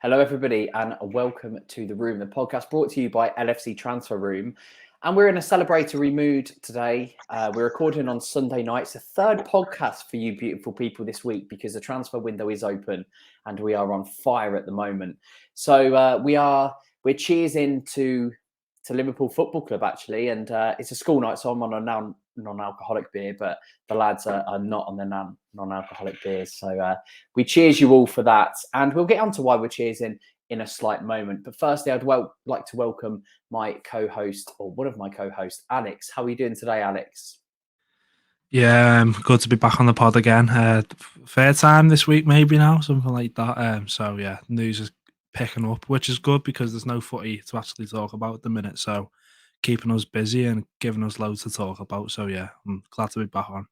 Hello, everybody, and welcome to The Room, the podcast brought to you by LFC Transfer Room. And we're in a celebratory mood today. We're recording on Sunday night. It's the third podcast for you beautiful people this week because the transfer window is open and we are on fire at the moment. So we're cheersing to Liverpool Football Club, actually. And it's a school night, so I'm on a non-alcoholic beer, but the lads are not on their non-alcoholic beers. So we cheers you all for that. And we'll get on to why we're cheersing in a slight moment. But firstly, I'd like to welcome my co-host, or one of my co-hosts, Alex. How are you doing today, Alex? Yeah, good to be back on the pod again. Third time this week, maybe now, something like that. So yeah, news is picking up, which is good because there's no footy to actually talk about at the minute. So keeping us busy and giving us loads to talk about. So yeah, I'm glad to be back on.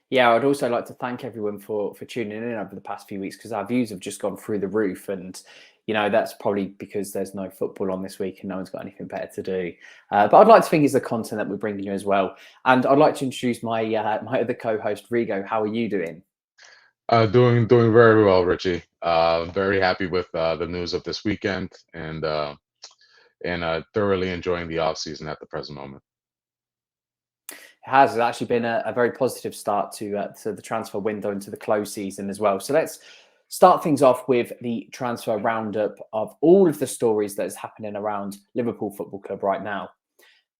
Yeah, I'd also like to thank everyone for tuning in over the past few weeks because our views have just gone through the roof. And, you know, that's probably because there's no football on this week and no one's got anything better to do. But I'd like to think it's the content that we're bringing you as well. And I'd like to introduce my my other co-host, Rigo. How are you doing? Doing very well, Richie. Very happy with the news of this weekend and thoroughly enjoying the off season at the present moment. It has. It's actually been a very positive start to the transfer window and to the close season as well. So let's start things off with the transfer roundup of all of the stories that is happening around Liverpool Football Club right now.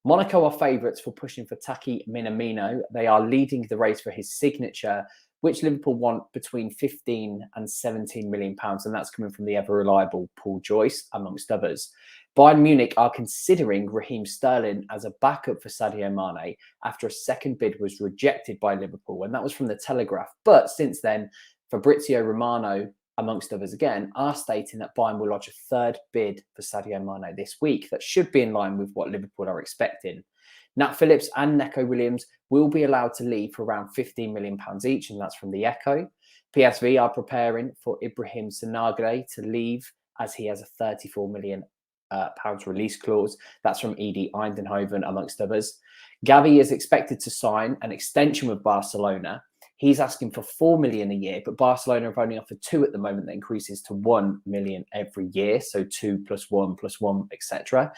Monaco are favourites for pushing for Takumi Minamino. They are leading the race for his signature, which Liverpool want between 15 and 17 million pounds, and that's coming from the ever reliable Paul Joyce, amongst others. Bayern Munich are considering Raheem Sterling as a backup for Sadio Mane after a second bid was rejected by Liverpool, and that was from the Telegraph. But since then, Fabrizio Romano, amongst others again, are stating that Bayern will lodge a third bid for Sadio Mane this week. That should be in line with what Liverpool are expecting. Nat Phillips and Neco Williams will be allowed to leave for around £15 million each, and that's from the Echo. PSV are preparing for Ibrahim Sangaré to leave as he has a £34 million release clause. That's from Edie Eindhoven, amongst others. Gavi is expected to sign an extension with Barcelona. He's asking for $4 million a year, but Barcelona have only offered 2 at the moment. That increases to $1 million every year. So 2 plus 1 plus 1, etc.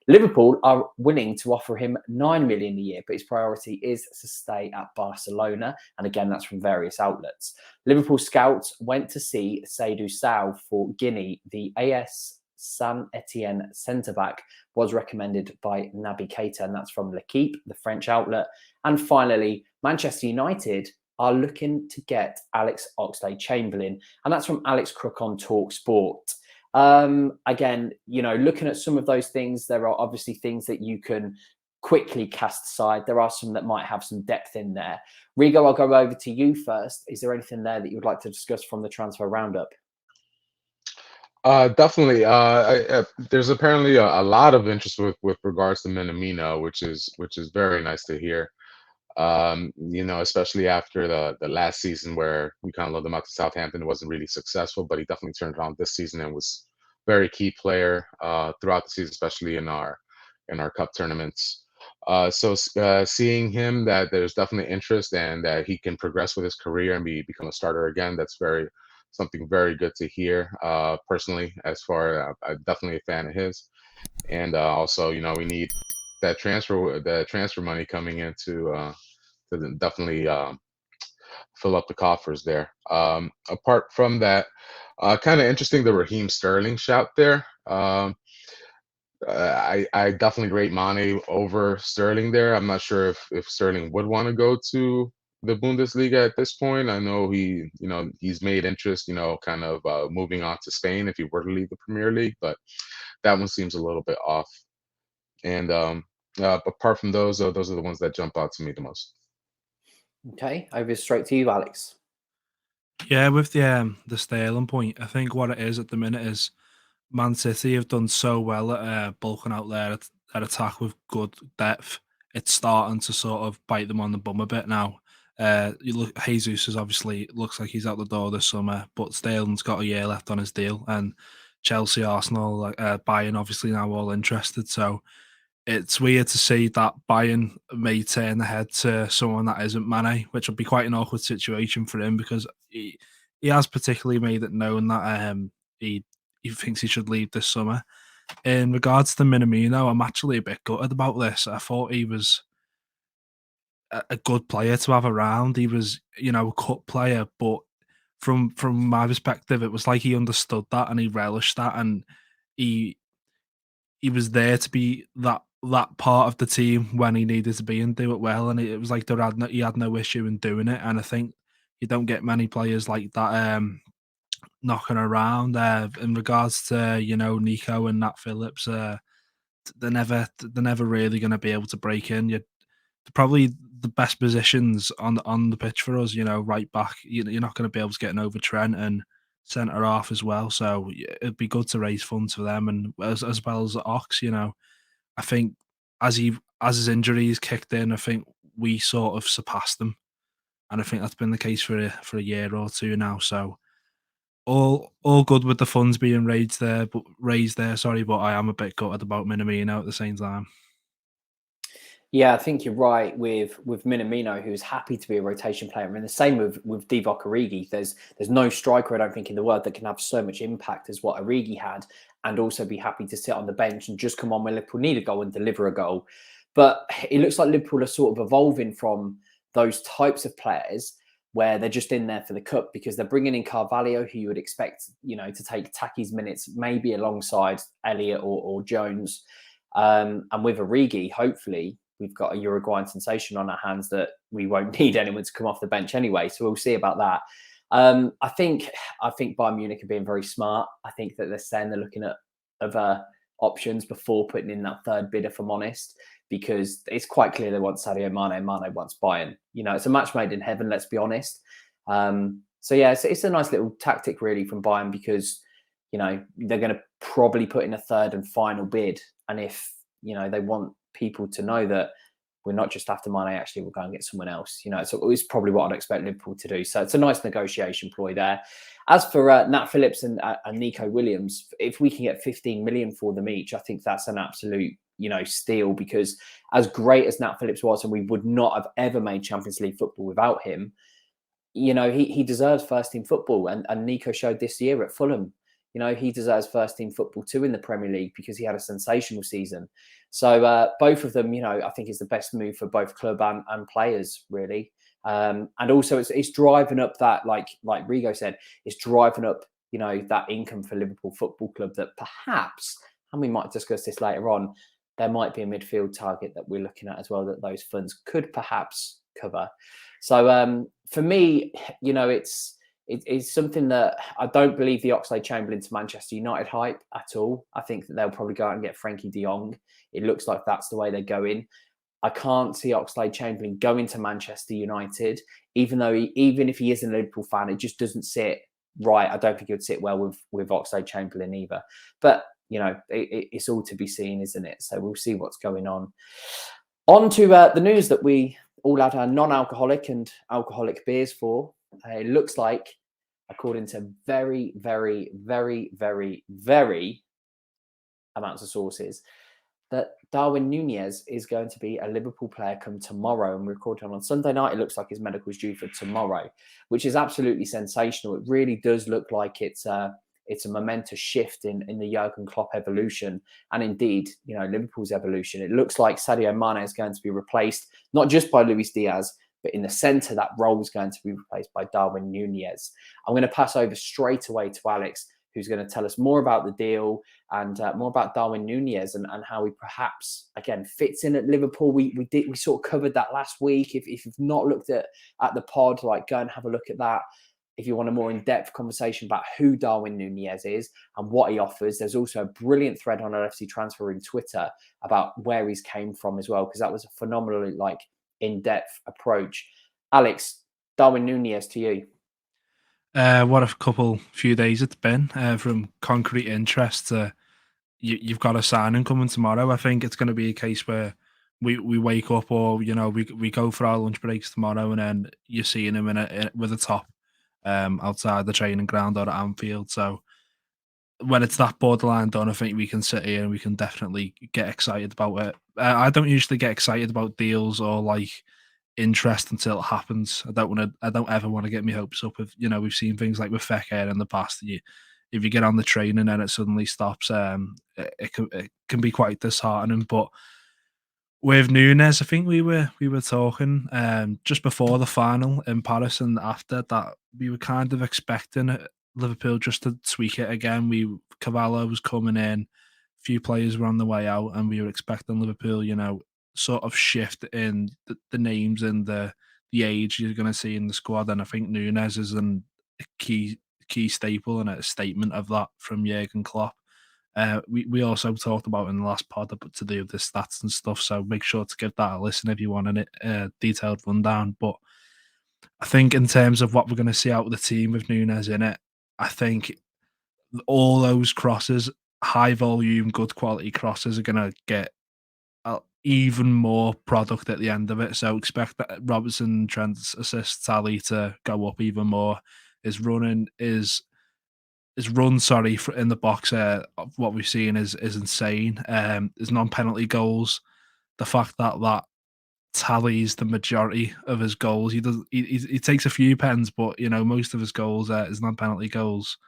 Liverpool are willing to offer him $9 million a year, but his priority is to stay at Barcelona. And again, that's from various outlets. Liverpool scouts went to see Seydou Sow for Guinea. The AS Saint Etienne centre-back was recommended by Naby Keita, and that's from L'Equipe, the French outlet. And finally, Manchester United are looking to get Alex Oxlade-Chamberlain, and that's from Alex Crook on Talk Sport. Again, you know, looking at some of those things, there are obviously things that you can quickly cast aside. There are some that might have some depth in there. Rigo, I'll go over to you first. Is there anything there that you would like to discuss from the transfer roundup? Definitely. There's apparently a lot of interest with regards to Minamino, which is very nice to hear. You know, especially after the last season where we kind of loved him out to Southampton. It wasn't really successful, but he definitely turned it on this season and was very key player throughout the season, especially in our cup tournaments. Seeing him that there's definitely interest and that he can progress with his career and become a starter again, that's something very good to hear. Personally, as far I'm definitely a fan of his, and also, you know, we need that transfer money coming in to definitely fill up the coffers there. Apart from that, kind of interesting the Raheem Sterling shout there. I definitely rate Mane over Sterling there. I'm not sure if Sterling would want to go to the Bundesliga at this point. I know he's made interest, kind of moving on to Spain if he were to leave the Premier League, but that one seems a little bit off. And apart from those are the ones that jump out to me the most. Okay, over straight to you, Alex. Yeah, with the Sterling point, I think what it is at the minute is Man City have done so well at bulking out their attack with good depth. It's starting to sort of bite them on the bum a bit now. You look, Jesus is obviously looks like he's out the door this summer, but Sterling's got a year left on his deal, and Chelsea, Arsenal, Bayern obviously now all interested. So it's weird to see that Bayern may turn ahead to someone that isn't Mane, which would be quite an awkward situation for him because he has particularly made it known that he thinks he should leave this summer. In regards to Minamino, I'm actually a bit gutted about this. I thought he was a good player to have around. He was, a cut player, but from my perspective, it was like he understood that and he relished that, and he was there to be that part of the team when he needed to be and do it well. And it was like he had no issue in doing it. And I think you don't get many players like that knocking around. In regards to Nico and Nat Phillips, they're never really going to be able to break in. You're probably the best positions on the pitch for us. Right back. You're not going to be able to get over Trent, and centre half as well. So it'd be good to raise funds for them, and as well as Ox. I think as his injuries kicked in, I think we sort of surpassed them, and I think that's been the case for a year or two now. So all good with the funds being raised there. But I am a bit gutted about Minamino at the same time. Yeah, I think you're right with Minamino, who's happy to be a rotation player. I mean, the same with Divock Origi. There's no striker, I don't think, in the world that can have so much impact as what Origi had, and also be happy to sit on the bench and just come on when Liverpool need a goal and deliver a goal. But it looks like Liverpool are sort of evolving from those types of players where they're just in there for the cup, because they're bringing in Carvalho, who you would expect, to take Taki's minutes, maybe alongside Elliott or Jones. And with Origi, hopefully, we've got a Uruguayan sensation on our hands that we won't need anyone to come off the bench anyway. So we'll see about that. I think Bayern Munich are being very smart. I think that they're saying they're looking at other options before putting in that third bid, if I'm honest, because it's quite clear they want Sadio Mane. Mane wants Bayern. It's a match made in heaven, let's be honest. So yeah, it's a nice little tactic really from Bayern, because they're going to probably put in a third and final bid, and if they want people to know that we're not just after Mane, actually we'll go and get someone else. It's probably what I'd expect Liverpool to do. So it's a nice negotiation ploy there. As for Nat Phillips and Nico Williams, if we can get 15 million for them each, I think that's an absolute steal, because as great as Nat Phillips was, and we would not have ever made Champions League football without him, he deserves first team football, and Nico showed this year at Fulham. He deserves first team football too in the Premier League, because he had a sensational season. So both of them, I think is the best move for both club and players, really. And also it's driving up that, like Rigo said, it's driving up, that income for Liverpool Football Club, that perhaps, and we might discuss this later on, there might be a midfield target that we're looking at as well, that those funds could perhaps cover. So for me, it's something that I don't believe the Oxlade-Chamberlain to Manchester United hype at all. I think that they'll probably go out and get Frankie de Jong. It looks like that's the way they're going. I can't see Oxlade-Chamberlain going to Manchester United, even if he is a Liverpool fan, it just doesn't sit right. I don't think it would sit well with Oxlade-Chamberlain either. But, it's all to be seen, isn't it? So we'll see what's going on. On to the news that we all had our non-alcoholic and alcoholic beers for. It looks like, according to very, very, very, very, very amounts of sources, that Darwin Nunez is going to be a Liverpool player come tomorrow. And we're recording on Sunday night. It looks like his medical is due for tomorrow, which is absolutely sensational. It really does look like it's a momentous shift in the Jurgen Klopp evolution, and indeed, Liverpool's evolution. It looks like Sadio Mane is going to be replaced, not just by Luis Diaz, but in the centre, that role is going to be replaced by Darwin Nunez. I'm going to pass over straight away to Alex, who's going to tell us more about the deal and more about Darwin Nunez and how he perhaps, again, fits in at Liverpool. We sort of covered that last week. If you've not looked at the pod, go and have a look at that. If you want a more in-depth conversation about who Darwin Nunez is and what he offers, there's also a brilliant thread on LFC Transfer in Twitter about where he's came from as well, because that was a phenomenally in-depth approach. Alex, Darwin Nunez to you. What a few days it's been, from concrete interest to you've got a signing coming tomorrow. I think it's going to be a case where we wake up, or we go for our lunch breaks tomorrow, and then you're seeing him with a top outside the training ground or at Anfield. So when it's that borderline done, I think we can sit here and we can definitely get excited about it. I don't usually get excited about deals or interest until it happens. I don't ever want to get my hopes up. We've seen things like with Fekir in the past. if you get on the train and then it suddenly stops, it can be quite disheartening. But with Nuñez, I think we were talking just before the final in Paris and after that, we were kind of expecting Liverpool just to tweak it again. Cavallo was coming in, few players were on the way out, and we were expecting Liverpool, sort of shift in the names and the age you're going to see in the squad. And I think Nuñez is a key staple and a statement of that from Jurgen Klopp. We also talked about in the last pod to do with the stats and stuff, so make sure to give that a listen if you want a detailed rundown. But I think in terms of what we're going to see out of the team with Nuñez in it, I think all those crosses, high volume, good quality crosses, are going to get even more product at the end of it. So expect that Robertson, Trent's assist tally to go up even more. His run, in the box, what we've seen is insane. His non-penalty goals, the fact that tallies the majority of his goals. He takes a few pens, but most of his goals, his non-penalty goals,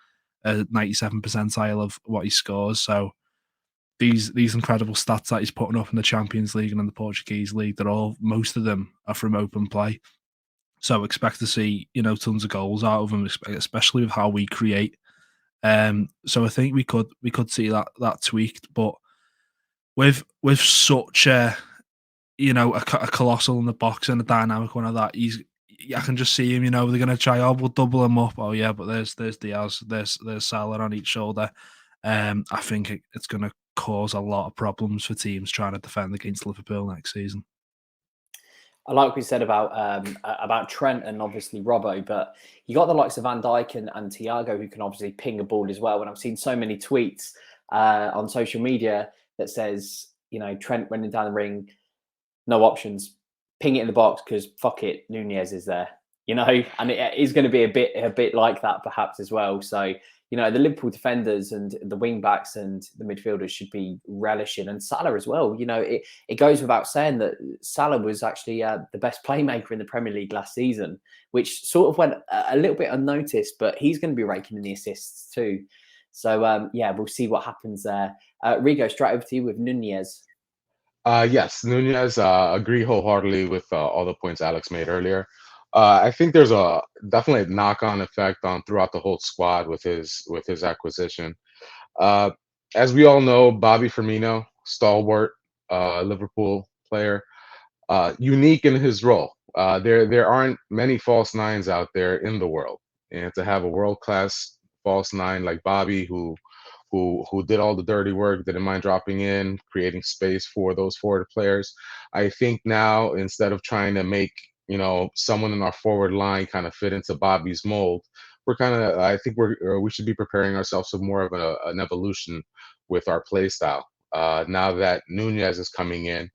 97 percentile of what he scores. So these incredible stats that he's putting up in the Champions League and in the Portuguese league, most of them are from open play. So expect to see tons of goals out of him, especially with how we create. So I think we could see that tweaked, but with such a colossal in the box and a dynamic one of that, I can just see him. They're going to try. Oh, we'll double him up. Oh yeah, but there's Diaz, there's Salah on each shoulder. I think it's going to cause a lot of problems for teams trying to defend against Liverpool next season. I like what we said about Trent and obviously Robbo, but you got the likes of Van Dijk and Thiago who can obviously ping a ball as well. And I've seen so many tweets on social media that says, Trent running down the ring, no options, ping it in the box because fuck it, Nuñez is there, and it is going to be a bit like that perhaps as well. So, the Liverpool defenders and the wing backs and the midfielders should be relishing, and Salah as well. It goes without saying that Salah was actually the best playmaker in the Premier League last season, which sort of went a little bit unnoticed, but he's going to be raking in the assists too. So, we'll see what happens there. Rigo, straight over to you with Nuñez. Yes, Nuñez, agree wholeheartedly with all the points Alex made earlier. I think there's definitely a knock-on effect throughout the whole squad with his acquisition. As we all know, Bobby Firmino, stalwart Liverpool player, unique in his role. There aren't many false nines out there in the world, and to have a world-class false nine like Bobby, who did all the dirty work, didn't mind dropping in, creating space for those forward players. I think now, instead of trying to make someone in our forward line kind of fit into Bobby's mold, I think we should be preparing ourselves for more of an evolution with our play style. Now that Nuñez is coming in,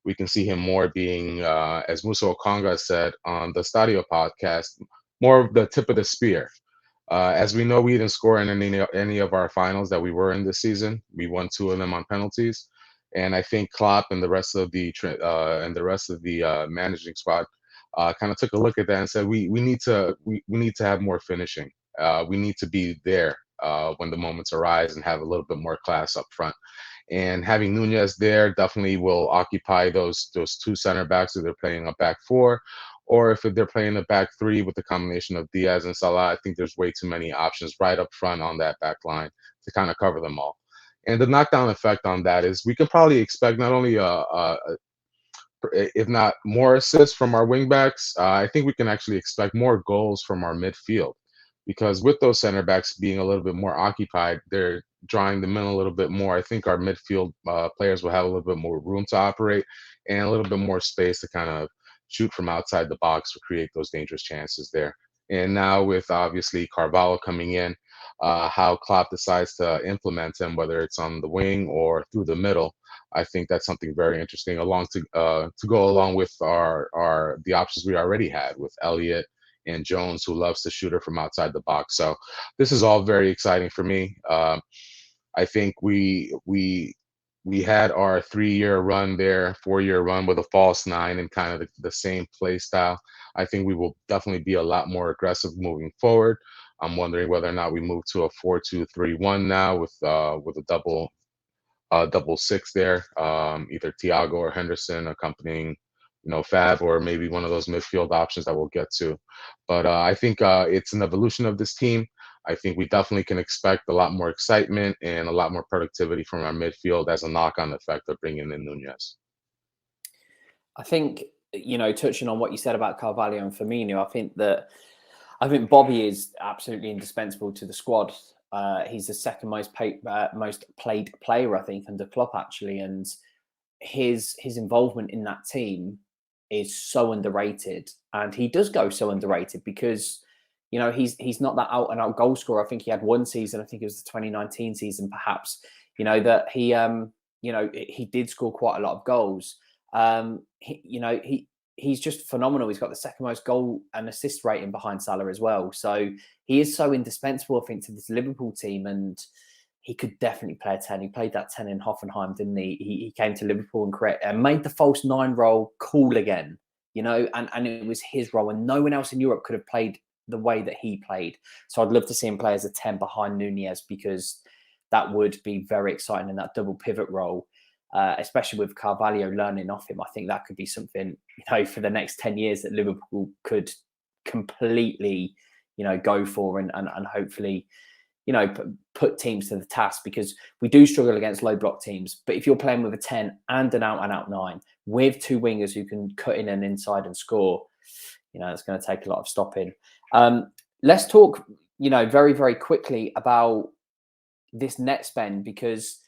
we can see him more being, as Musa Okonga said on the Stadio podcast, more of the tip of the spear. As we know, we didn't score in any of our finals that we were in this season. We won 2 of them on penalties, and I think Klopp and the rest of the managing squad kind of took a look at that and said, we need to have more finishing. We need to be there when the moments arise and have a little bit more class up front. And having Nuñez there definitely will occupy those 2 center backs if they're playing a back 4. Or if they're playing a back 3 with the combination of Diaz and Salah, I think there's way too many options right up front on that back line to kind of cover them all. And the knockdown effect on that is we can probably expect not only if not more assists from our wingbacks, I think we can actually expect more goals from our midfield, because with those center backs being a little bit more occupied, they're drawing them in a little bit more. I think our midfield players will have a little bit more room to operate and a little bit more space to kind of shoot from outside the box to create those dangerous chances there. And now with obviously Carvalho coming in, how Klopp decides to implement him, whether it's on the wing or through the middle, I think that's something very interesting to go along with the options we already had with Elliott and Jones, who loves to shoot it from outside the box. So this is all very exciting for me. I think we had our 3-year run there, 4-year run with a false 9 and kind of the same play style. I think we will definitely be a lot more aggressive moving forward. I'm wondering whether or not we move to a 4-2-3-1 now with a double six there, either Thiago or Henderson accompanying, Fab, or maybe one of those midfield options that we'll get to. But I think it's an evolution of this team. I think we definitely can expect a lot more excitement and a lot more productivity from our midfield as a knock-on effect of bringing in Nuñez. I think, touching on what you said about Carvalho and Firmino, I think Bobby is absolutely indispensable to the squad. He's the second most played player, I think, under Klopp, actually, and his involvement in that team is so underrated, and he does go so underrated because he's not that out and out goal scorer. I think he had one season, I think it was the 2019 season, perhaps, that he did score quite a lot of goals. He's just phenomenal. He's got the second most goal and assist rating behind Salah as well. So he is so indispensable, I think, to this Liverpool team, and he could definitely play a 10. He played that 10 in Hoffenheim, didn't he? He came to Liverpool and made the false 9 role cool again, and it was his role, and no one else in Europe could have played the way that he played. So I'd love to see him play as a 10 behind Nuñez, because that would be very exciting in that double pivot role. Especially with Carvalho learning off him. I think that could be something, for the next 10 years that Liverpool could completely, go for and hopefully, put teams to the task, because we do struggle against low block teams. But if you're playing with a 10 and an out 9 with 2 wingers who can cut in and inside and score, it's going to take a lot of stopping. Let's talk, very, very quickly about this net spend, because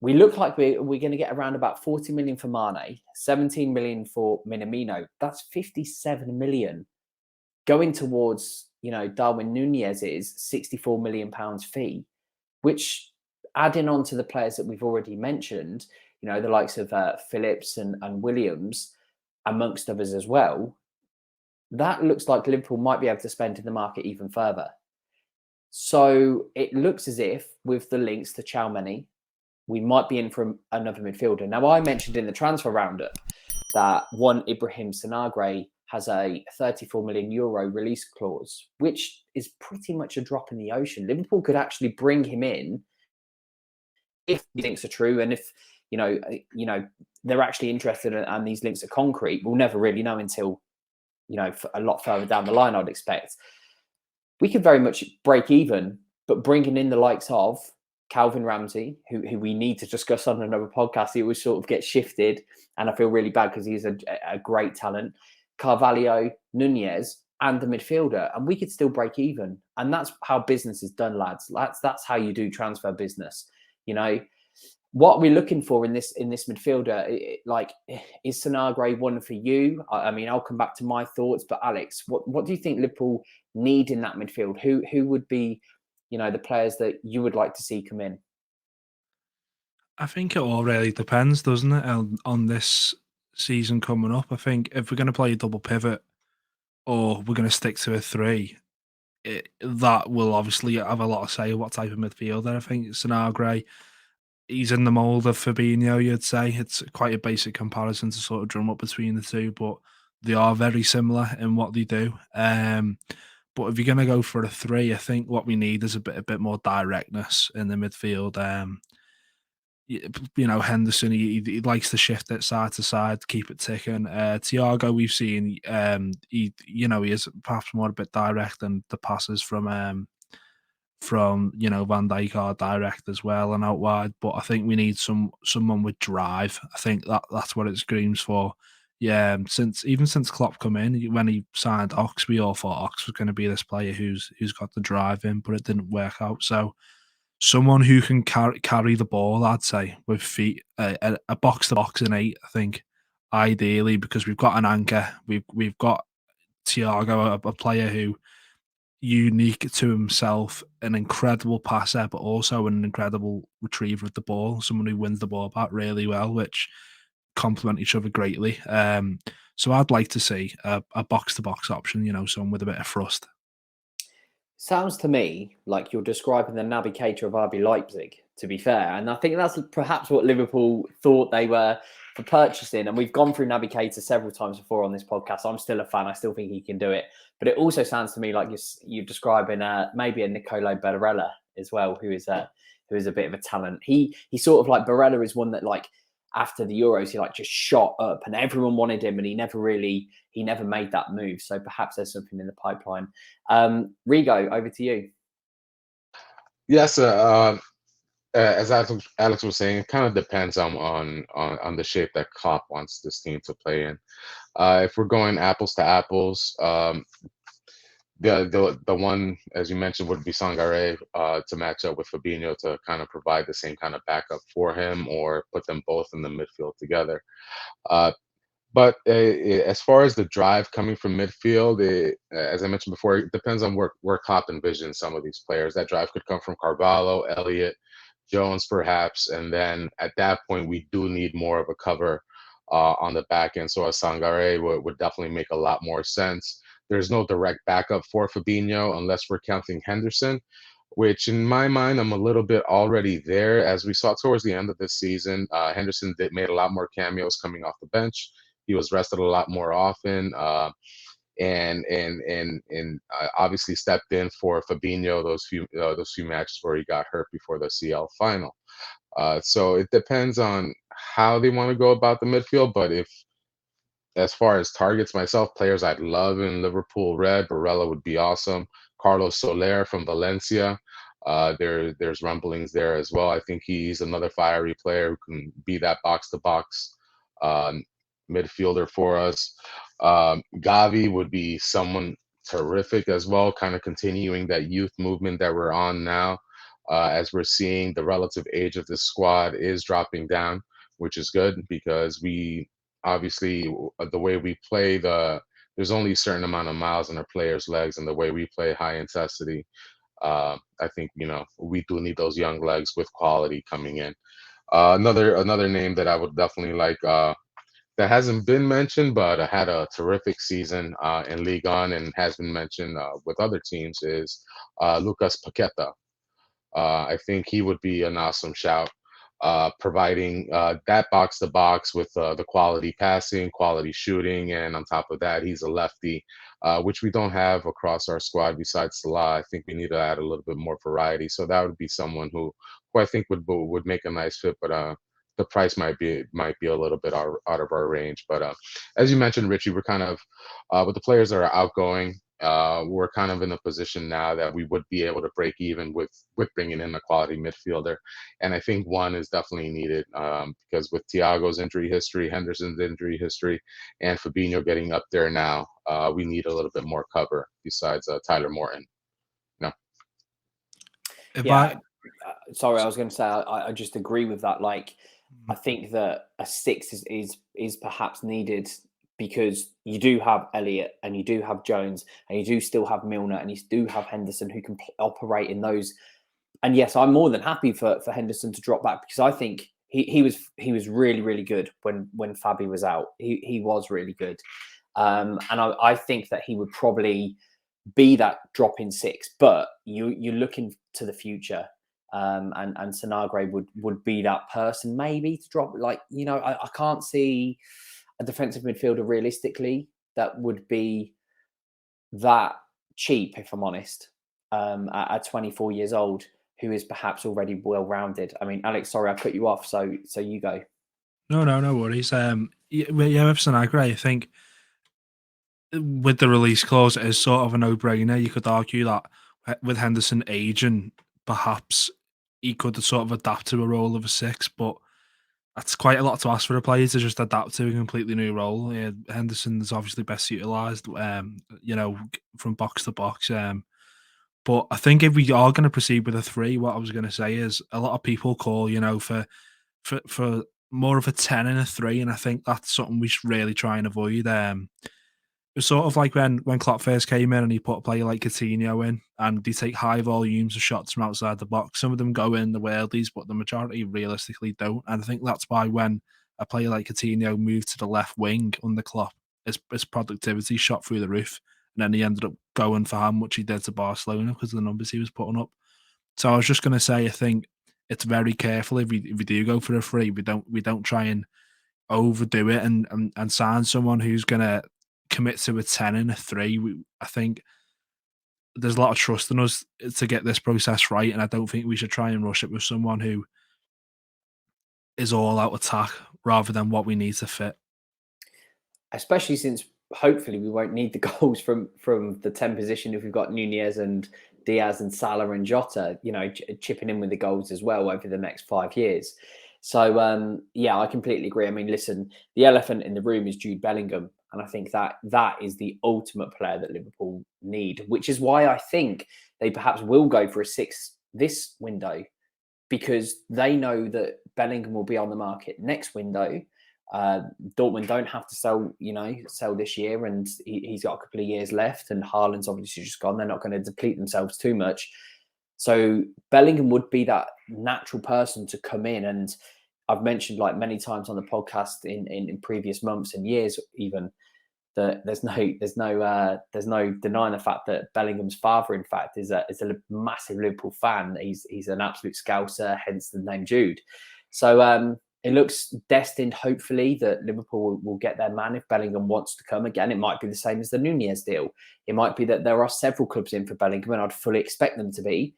we look like we're going to get around about 40 million for Mane, 17 million for Minamino. That's 57 million going towards, Darwin Nunez's 64 million pounds fee, which, adding on to the players that we've already mentioned, the likes of Phillips and Williams, amongst others as well, that looks like Liverpool might be able to spend in the market even further. So it looks as if, with the links to Tchouaméni, we might be in for another midfielder. Now, I mentioned in the transfer roundup that one Ibrahim Sangaré has a 34 million euro release clause, which is pretty much a drop in the ocean. Liverpool could actually bring him in if the links are true, and if they're actually interested and these links are concrete. We'll never really know until a lot further down the line, I'd expect. We could very much break even, but bringing in the likes of Calvin Ramsey, who we need to discuss on another podcast, he always sort of gets shifted, and I feel really bad because he's a great talent. Carvalho, Nuñez, and the midfielder, and we could still break even. And that's how business is done, lads. That's how you do transfer business. What we're looking for in this midfielder, is Sangaré one for you? I mean, I'll come back to my thoughts, but Alex, what do you think Liverpool need in that midfield? Who would be the players that you would like to see come in? I think it all really depends, doesn't it, on this season coming up. I think if we're going to play a double pivot or we're going to stick to a 3, that will obviously have a lot to say what type of midfielder. I think Sangaré, he's in the mould of Fabinho, you'd say. It's quite a basic comparison to sort of drum up between the two, but they are very similar in what they do. But if you're going to go for a 3, I think what we need is a bit more directness in the midfield. Henderson, he likes to shift it side to side, keep it ticking. Thiago, we've seen, he is perhaps more a bit direct, and the passes from Van Dijk are direct as well and out wide. But I think we need someone with drive. I think that's what it screams for. Yeah, since Klopp come in, when he signed Ox, we all thought Ox was going to be this player who's got the drive in, but it didn't work out. So someone who can carry the ball, I'd say, with feet, a box to box in 8. I think ideally, because we've got an anchor, we've got Thiago, a player who unique to himself, an incredible passer, but also an incredible retriever of the ball. Someone who wins the ball back really well, which complement each other greatly. So I'd like to see a box-to-box option, someone with a bit of thrust. Sounds to me like you're describing the Naby Keita of RB Leipzig. to be fair. And I think that's perhaps what Liverpool thought they were for purchasing. And we've gone through Navigator several times before on this podcast. I'm still a fan. I still think he can do it. But it also sounds to me like you're describing maybe a Nicolo Barella as well, who is a bit of a talent. He sort of like Barella is one that like after the Euros, he like just shot up and everyone wanted him and he never made that move. So perhaps there's something in the pipeline. Rigo, over to you. Yes, as Alex was saying, it kind of depends on the shape that Klopp wants this team to play in. If we're going apples to apples, the one, as you mentioned, would be Sangaré to match up with Fabinho to kind of provide the same kind of backup for him or put them both in the midfield together. But as far as the drive coming from midfield, as I mentioned before, it depends on where Klopp envisions some of these players. That drive could come from Carvalho, Elliott, Jones, perhaps, and then at that point we do need more of a cover on the back end. So a Sangaré would definitely make a lot more sense. There's no direct backup for Fabinho unless we're counting Henderson, which in my mind I'm a little bit already there. As we saw towards the end of this season, Henderson made a lot more cameos coming off the bench. He was rested a lot more often. And obviously stepped in for Fabinho those few matches where he got hurt before the CL final. So it depends on how they want to go about the midfield. But as far as targets myself, players I'd love in Liverpool red, Barella would be awesome. Carlos Soler from Valencia. There's rumblings there as well. I think he's another fiery player who can be that box to box midfielder for us. Gavi would be someone terrific as well, kind of continuing that youth movement that we're on now. As we're seeing the relative age of this squad is dropping down, which is good because we obviously, the way we play, there's only a certain amount of miles in our players' legs, and the way we play high intensity, I think we do need those young legs with quality coming in. Another name that I would definitely like that hasn't been mentioned, but had a terrific season in Ligue 1 and has been mentioned with other teams is Lucas Paqueta. I think he would be an awesome shout, providing that box to box with the quality passing, quality shooting, and on top of that, he's a lefty, which we don't have across our squad besides Salah. I think we need to add a little bit more variety. So that would be someone who I think would make a nice fit, but the price might be a little bit out of our range. But as you mentioned, Richie, we're kind of with the players that are outgoing. We're kind of in a position now that we would be able to break even with bringing in a quality midfielder, and I think one is definitely needed because with Thiago's injury history, Henderson's injury history, and Fabinho getting up there now, we need a little bit more cover besides Tyler Morton. No. Sorry, I was going to say I just agree with that. Like, I think that a 6 is perhaps needed because you do have Elliott and you do have Jones and you do still have Milner and you do have Henderson who can operate in those. And yes, I'm more than happy for Henderson to drop back because I think he was really, really good when Fabi was out. He was really good. And I think that he would probably be that drop in 6, but you're looking to the future. And Sangaré would be that person maybe to drop. Like, I can't see a defensive midfielder realistically that would be that cheap, if I'm honest, at 24 years old, who is perhaps already well-rounded. I mean, Alex, sorry, I cut you off, so you go. No worries. Yeah, with Sangaré, I think with the release clause, it is sort of a no-brainer. You could argue that with Henderson aging, perhaps he could sort of adapt to a role of a 6, but that's quite a lot to ask for a player to just adapt to a completely new role. Yeah, Henderson is obviously best utilised, from box to box. But I think if we are going to proceed with a 3, what I was going to say is a lot of people call, for more of a 10 and a 3, and I think that's something we should really try and avoid. It's sort of like when Klopp first came in and he put a player like Coutinho in and they take high volumes of shots from outside the box. Some of them go in the worldies, but the majority realistically don't. And I think that's why when a player like Coutinho moved to the left wing under Klopp, his productivity shot through the roof. And then he ended up going for how much he did to Barcelona because of the numbers he was putting up. So I was just going to say, I think it's very careful if we do go for a free. We don't try and overdo it and sign someone who's gonna commit to a 10 and a 3. I think there's a lot of trust in us to get this process right, and I don't think we should try and rush it with someone who is all out attack rather than what we need to fit. Especially since hopefully we won't need the goals from the 10 position if we've got Nuñez and Diaz and Salah and Jota, chipping in with the goals as well over the next 5 years. So yeah, I completely agree. I mean, listen, the elephant in the room is Jude Bellingham, and I think that is the ultimate player that Liverpool need, which is why I think they perhaps will go for a 6 this window, because they know that Bellingham will be on the market next window. Dortmund don't have to sell this year, and he's got a couple of years left, and Haaland's obviously just gone. They're not going to deplete themselves too much. So Bellingham would be that natural person to come in. And I've mentioned like many times on the podcast in previous months and years even, that there's no denying the fact that Bellingham's father, in fact, is a massive Liverpool fan. He's an absolute scouser, hence the name Jude. So it looks destined, hopefully, that Liverpool will get their man if Bellingham wants to come. Again, it might be the same as the Nuñez deal. It might be that there are several clubs in for Bellingham, and I'd fully expect them to be.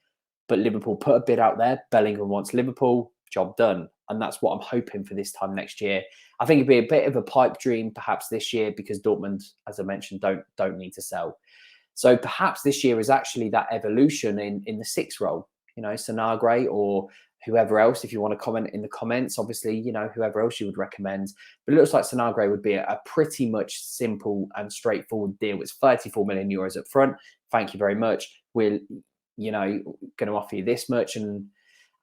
But Liverpool put a bid out there. Bellingham wants Liverpool. Job done. And that's what I'm hoping for this time next year. I think it'd be a bit of a pipe dream perhaps this year, because Dortmund, as I mentioned, don't need to sell. So perhaps this year is actually that evolution in the 6 role. Sangaré or whoever else, if you want to comment in the comments, obviously, whoever else you would recommend. But it looks like Sangaré would be a pretty much simple and straightforward deal. It's 34 million euros up front. Thank you very much. We're, going to offer you this much, and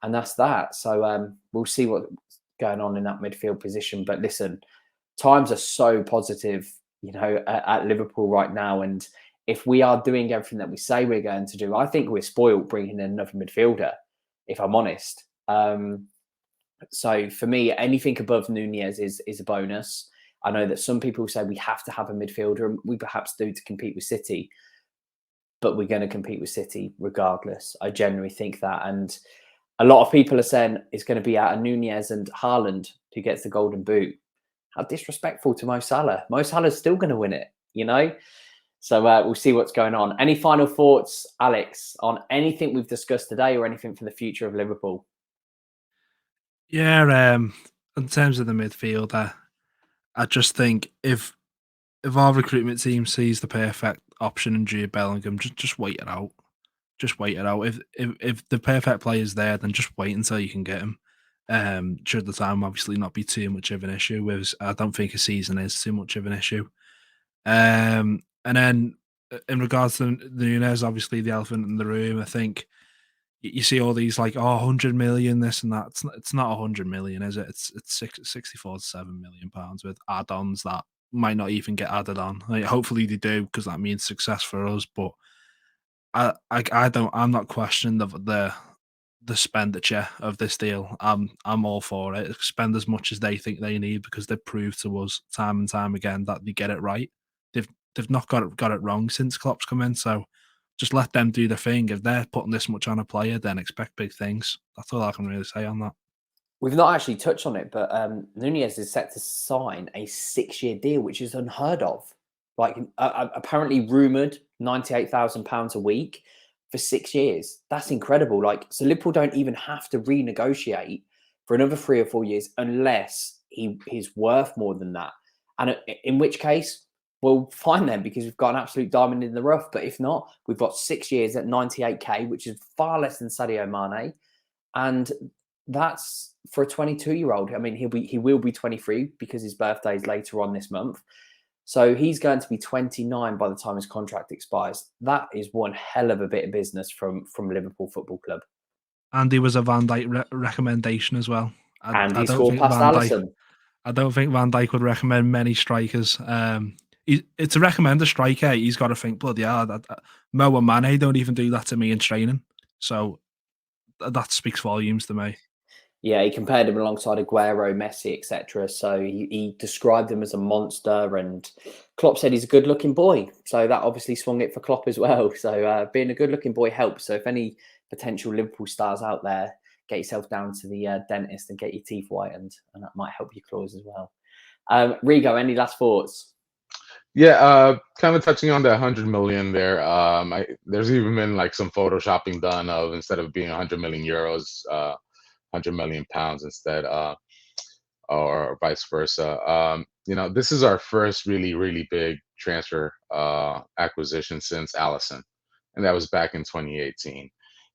that's that. So we'll see what's going on in that midfield position. But listen, times are so positive, at Liverpool right now. And if we are doing everything that we say we're going to do, I think we're spoiled bringing in another midfielder, if I'm honest. So for me, anything above Nuñez is a bonus. I know that some people say we have to have a midfielder, and we perhaps do to compete with City, but we're going to compete with City regardless. I genuinely think that. And a lot of people are saying it's going to be out of Nuñez and Haaland who gets the golden boot. How disrespectful to Mo Salah. Mo Salah's still going to win it, So we'll see what's going on. Any final thoughts, Alex, on anything we've discussed today or anything for the future of Liverpool? Yeah, in terms of the midfield, I just think if our recruitment team sees the perfect option in Jude Bellingham, just wait it out. Just wait it out. If the perfect player is there, then just wait until you can get him. Should the time obviously not be too much of an issue. I don't think a season is too much of an issue. And then in regards to Nuñez, obviously the elephant in the room, I think you see all these like, 100 million, this and that. It's not 100 million, is it? It's 64 to 7 million pounds with add-ons that might not even get added on. Like, hopefully they do, because that means success for us. But I'm not questioning the expenditure of this deal. I'm all for it. Spend as much as they think they need, because they've proved to us time and time again that they get it right. They've not got it wrong since Klopp's come in. So just let them do their thing. If they're putting this much on a player, then expect big things. That's all I can really say on that. We've not actually touched on it, but Nuñez is set to sign a 6-year deal, which is unheard of. Like apparently rumoured £98,000 a week for 6 years. That's incredible. Like, so Liverpool don't even have to renegotiate for another 3 or 4 years unless he's worth more than that. And in which case, well, fine then, because we've got an absolute diamond in the rough. But if not, we've got 6 years at 98k, which is far less than Sadio Mane. And that's for a 22-year-old. I mean, he will be 23 because his birthday is later on this month. So he's going to be 29 by the time his contract expires. That is one hell of a bit of business from Liverpool Football Club. And he was a Van Dijk recommendation as well. And he scored past Alisson. I don't think Van Dijk would recommend many strikers. To recommend a striker, he's got to think, bloody hell, Mo and Mane don't even do that to me in training. So that speaks volumes to me. Yeah, he compared him alongside Aguero, Messi, etc. So he described him as a monster, and Klopp said he's a good-looking boy. So that obviously swung it for Klopp as well. So being a good-looking boy helps. So if any potential Liverpool stars out there get yourself down to the dentist and get your teeth whitened, and that might help your claws as well. Rigo, any last thoughts? Yeah, kind of touching on that 100 million there. There's even been like some photoshopping done of, instead of being 100 million euros, 100 million pounds instead, or vice versa. This is our first really big transfer acquisition since Allison, and that was back in 2018.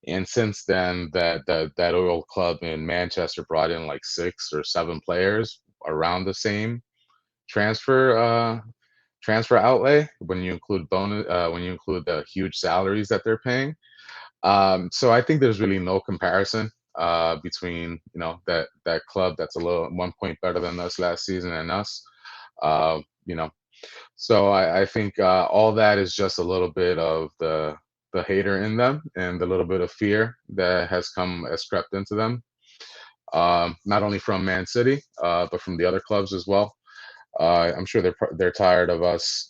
And since then, that old club in Manchester brought in like 6 or 7 players around the same transfer outlay, when you include when you include the huge salaries that they're paying. So I think there's really no comparison between that club that's a little 1 point better than us last season and us. Uh, you know, so I think all that is just a little bit of the hater in them, and a little bit of fear that has crept into them, not only from Man City, but from the other clubs as well. I'm sure they're tired of us,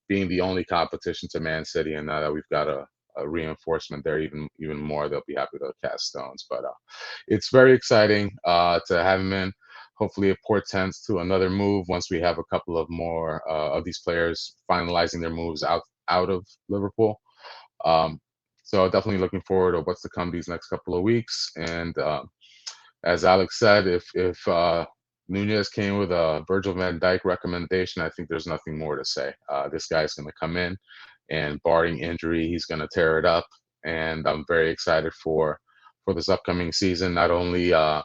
being the only competition to Man City, and now that we've got a reinforcement there, even more, they'll be happy to cast stones. But it's very exciting to have him in. Hopefully, it portends to another move once we have a couple of more of these players finalizing their moves out of Liverpool. So definitely looking forward to what's to come these next couple of weeks. And as Alex said, if Nuñez came with a Virgil van Dijk recommendation, I think there's nothing more to say. This guy's going to come in, and barring injury, he's going to tear it up. And I'm very excited for this upcoming season. Not only our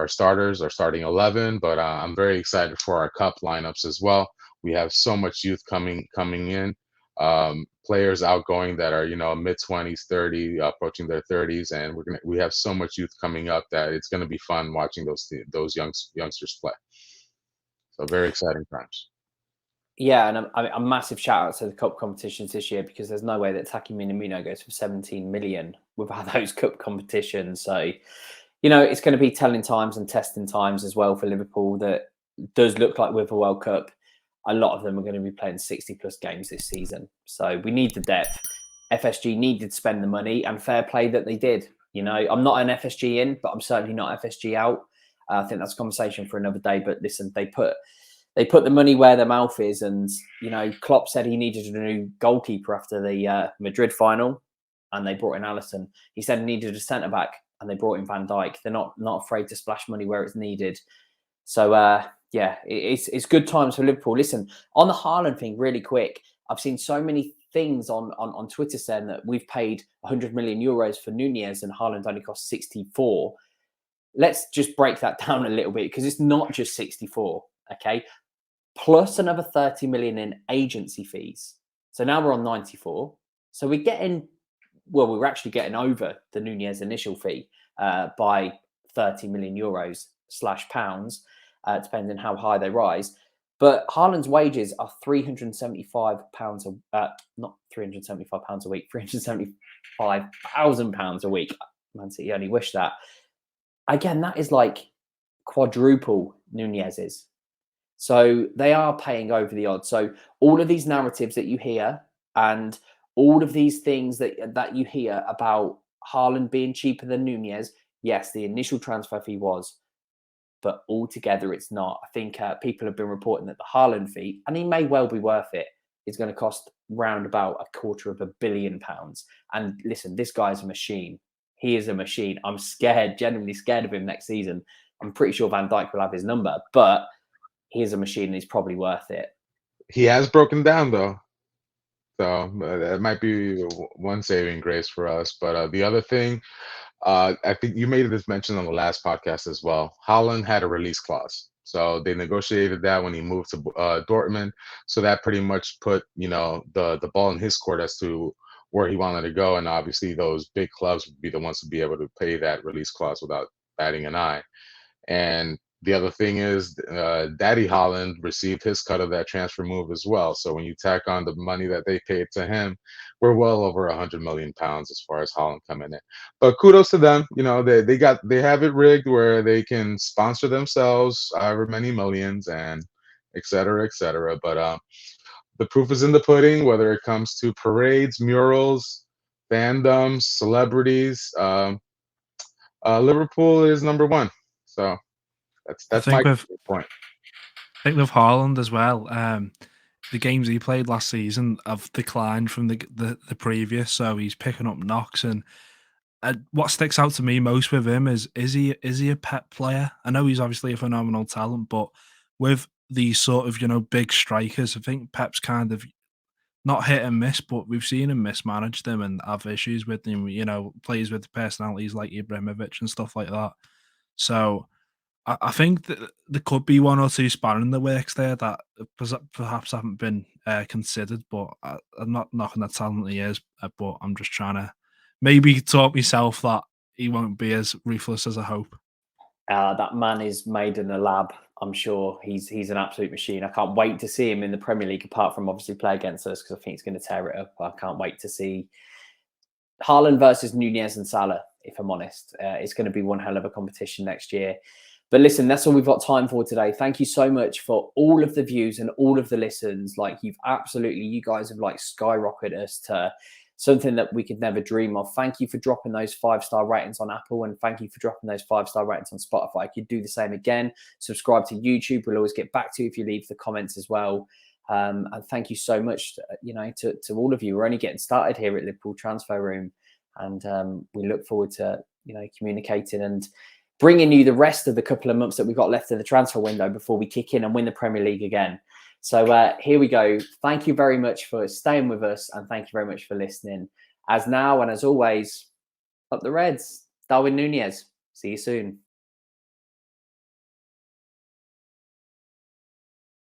starters, our starting 11, but I'm very excited for our cup lineups as well. We have so much youth coming in. Players outgoing that are mid-20s, 30, approaching their 30s, and we have so much youth coming up that it's going to be fun watching those youngsters play. So very exciting times. Yeah, and a massive shout out to the cup competitions this year, because there's no way that Takumi Minamino goes for 17 million without those cup competitions. So it's going to be telling times and testing times as well for Liverpool. That does look like with the World Cup, a lot of them are going to be playing 60+ games this season. So we need the depth. FSG needed to spend the money, and fair play that they did. I'm not an FSG in, but I'm certainly not FSG out. I think that's a conversation for another day. But listen, they put the money where their mouth is. And, Klopp said he needed a new goalkeeper after the Madrid final, and they brought in Alisson. He said he needed a centre-back, and they brought in Van Dijk. They're not afraid to splash money where it's needed. So, yeah, it's good times for Liverpool. Listen, on the Haaland thing, really quick, I've seen so many things on Twitter saying that we've paid 100 million euros for Nuñez and Haaland only cost 64. Let's just break that down a little bit, because it's not just 64, okay? Plus another 30 million in agency fees. So now we're on 94. So we're actually getting over the Nuñez initial fee by 30 million euros / pounds, depending how high they rise. But Haaland's wages are £375, not £375 a week, £375,000 a week. Man City only wish that. Again, that is like quadruple Nuñez's. So they are paying over the odds. So all of these narratives that you hear, and all of these things that you hear about Haaland being cheaper than Nuñez, yes, the initial transfer fee was, but altogether it's not. I think people have been reporting that the Haaland fee, and he may well be worth it, is going to cost round about £250 million. And listen, this guy's a machine. He is a machine. I'm genuinely scared of him next season. I'm pretty sure Van Dijk will have his number, but he is a machine and he's probably worth it. He has broken down, though. So that might be one saving grace for us. But the other thing, I think you made this mention on the last podcast as well. Haaland had a release clause. So they negotiated that when he moved to Dortmund. So that pretty much put, the ball in his court as to where he wanted to go. And obviously those big clubs would be the ones to be able to pay that release clause without batting an eye. And the other thing is, Daddy Haaland received his cut of that transfer move as well. So when you tack on the money that they paid to him, we're well over 100 million pounds as far as Haaland coming in. But kudos to them. They have it rigged where they can sponsor themselves however many millions, and et cetera, et cetera. But the proof is in the pudding, whether it comes to parades, murals, fandoms, celebrities. Liverpool is number 1. So that's my point. I think with Haaland as well. The games he played last season have declined from the previous, so he's picking up knocks. And what sticks out to me most with him is he a Pep player? I know he's obviously a phenomenal talent, but with these sort of big strikers, I think Pep's kind of not hit and miss, but we've seen him mismanage them and have issues with them. Players with personalities like Ibrahimovic and stuff like that. So I think that there could be one or two spanner in the works there that perhaps haven't been considered. But I'm not knocking the talent he is, but I'm just trying to maybe talk myself that he won't be as ruthless as I hope. That man is made in a lab. I'm sure he's an absolute machine. I can't wait to see him in the Premier League, apart from obviously play against us, because I think he's going to tear it up. I can't wait to see Haaland versus Nuñez and Salah, if I'm honest. It's going to be one hell of a competition next year. But listen, that's all we've got time for today. Thank you so much for all of the views and all of the listens. Like, you guys have like skyrocketed us to something that we could never dream of. Thank you for dropping those 5-star ratings on Apple, and thank you for dropping those 5-star ratings on Spotify. You could do the same again. Subscribe to YouTube. We'll always get back to you if you leave the comments as well. And thank you so much, to all of you. We're only getting started here at Liverpool Transfer Room, and we look forward to communicating and bringing you the rest of the couple of months that we've got left in the transfer window before we kick in and win the Premier League again. So here we go. Thank you very much for staying with us, and thank you very much for listening. As now and as always, up the Reds. Darwin Nunez. See you soon.